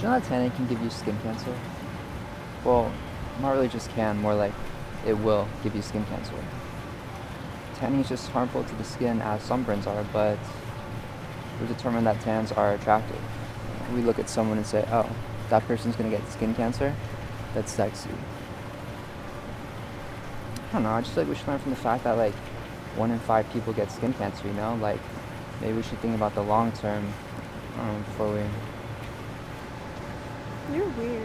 you know that tanning can give you skin cancer? Well, not really just can, more like it will give you skin cancer. Tanning is just harmful to the skin as sunburns are, but we determine that tans are attractive. We look at someone and say, oh, that person's gonna get skin cancer? That's sexy. I don't know, I just like we should learn from the fact that like 1 in 5 people get skin cancer, you know? Like maybe we should think about the long term before we. You're weird.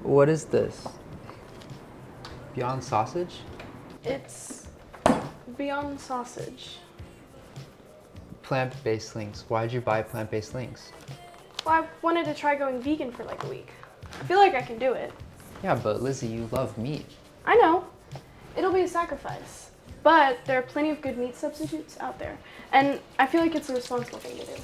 What is this? Beyond sausage? It's Beyond Sausage. Plant-based links. Why'd you buy plant-based links? Well, I wanted to try going vegan for like a week. I feel like I can do it. Yeah, but Lizzie, you love meat. I know. It'll be a sacrifice. But there are plenty of good meat substitutes out there. And I feel like it's a responsible thing to do.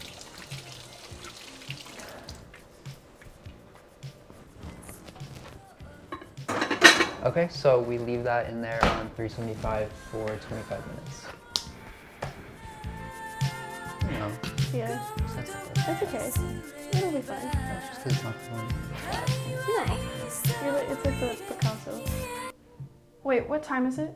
Okay, so we leave that in there on 375 for 25 minutes. You know, Yeah, sensible. that's okay. It'll be fine. That's just 'cause it's not fun. No, it's like the Picasso. Wait, what time is it?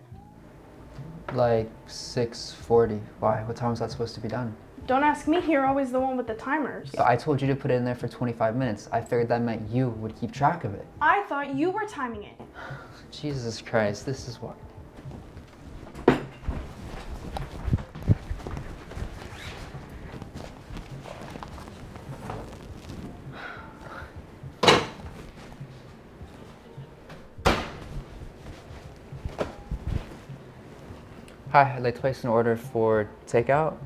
Like 6:40. Why? What time is that supposed to be done? Don't ask me, you're always the one with the timers. So I told you to put it in there for 25 minutes. I figured that meant you would keep track of it. I thought you were timing it. Jesus Christ, this is what. Hi, I'd like to place an order for takeout.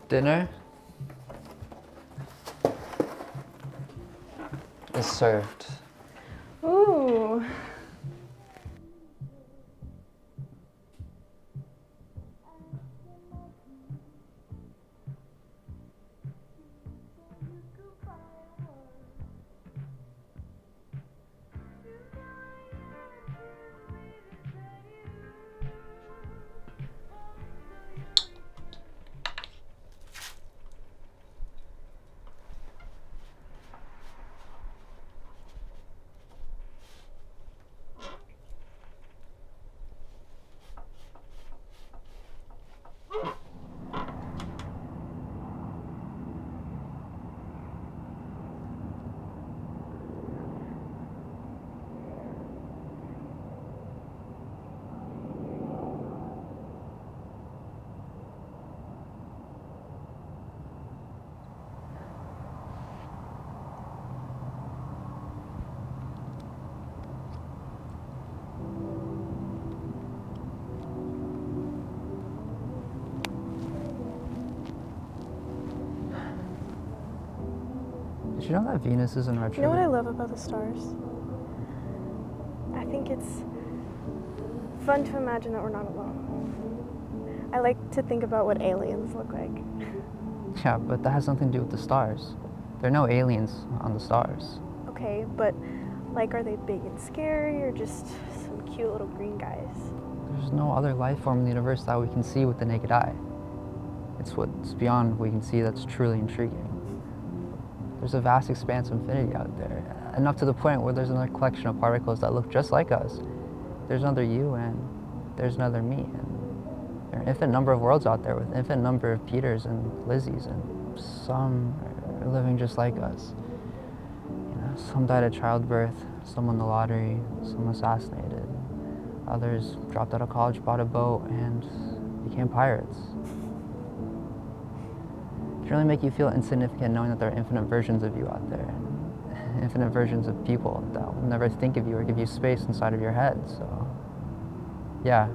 Dinner is served. Ooh. Did you know that Venus is in You know retrograde? what I love about the stars? I think it's fun to imagine that we're not alone. I like to think about what aliens look like. Yeah, but that has nothing to do with the stars. There are no aliens on the stars. Okay, but like, are they big and scary or just some cute little green guys? There's no other life form in the universe that we can see with the naked eye. It's what's beyond what we can see that's truly intriguing. There's a vast expanse of infinity out there, enough to the point where there's another collection of particles that look just like us. There's another you and there's another me. And there are an infinite number of worlds out there with an infinite number of Peters and Lizzies, and some are living just like us. You know, some died at childbirth, some won the lottery, some assassinated. Others dropped out of college, bought a boat, and became pirates. can really make you feel insignificant knowing that there are infinite versions of you out there, and infinite versions of people that will never think of you or give you space inside of your head. So, yeah,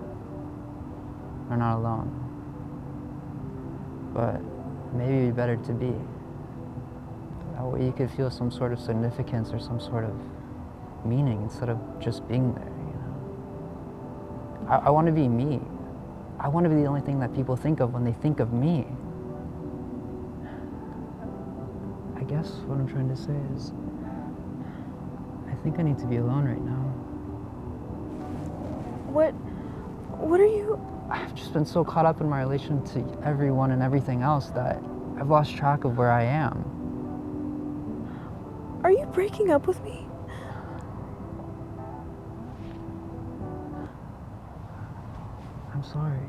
we're not alone. But maybe it'd be better to be. That way you could feel some sort of significance or some sort of meaning instead of just being there, you know? I want to be me. I want to be the only thing that people think of when they think of me. I guess what I'm trying to say is, I think I need to be alone right now. What are you? I've just been so caught up in my relation to everyone and everything else that I've lost track of where I am. Are you breaking up with me? I'm sorry.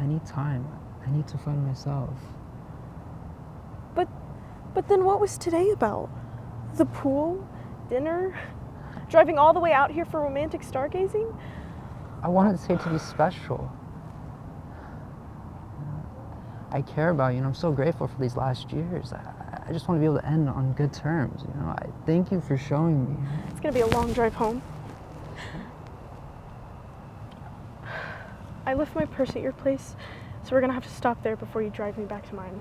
I need time. I need to find myself. But then what was today about? The pool? Dinner? Driving all the way out here for romantic stargazing? I wanted today to be special. I care about you, and I'm so grateful for these last years. I just want to be able to end on good terms, you know? I thank you for showing me. It's gonna be a long drive home. I left my purse at your place, so we're gonna have to stop there before you drive me back to mine.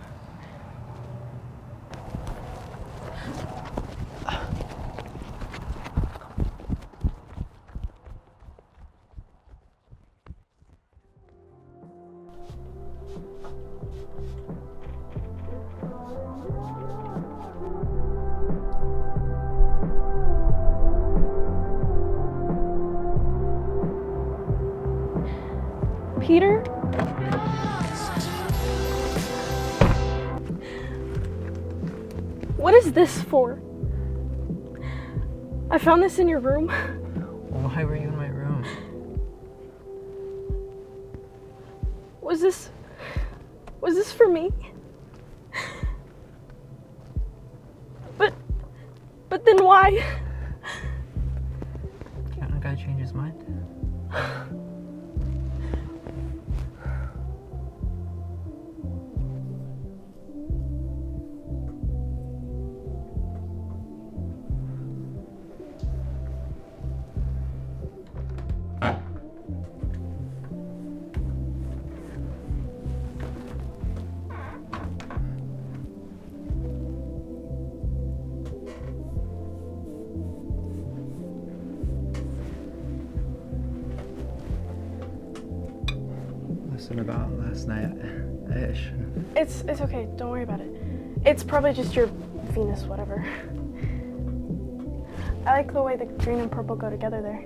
Peter? What is this for? I found this in your room. Why were you in my room? Was this for me? But then why? Can't a guy change his mind? Listen, about last night, I shouldn't. It's okay, don't worry about it. It's probably just your Venus whatever. I like the way the green and purple go together there.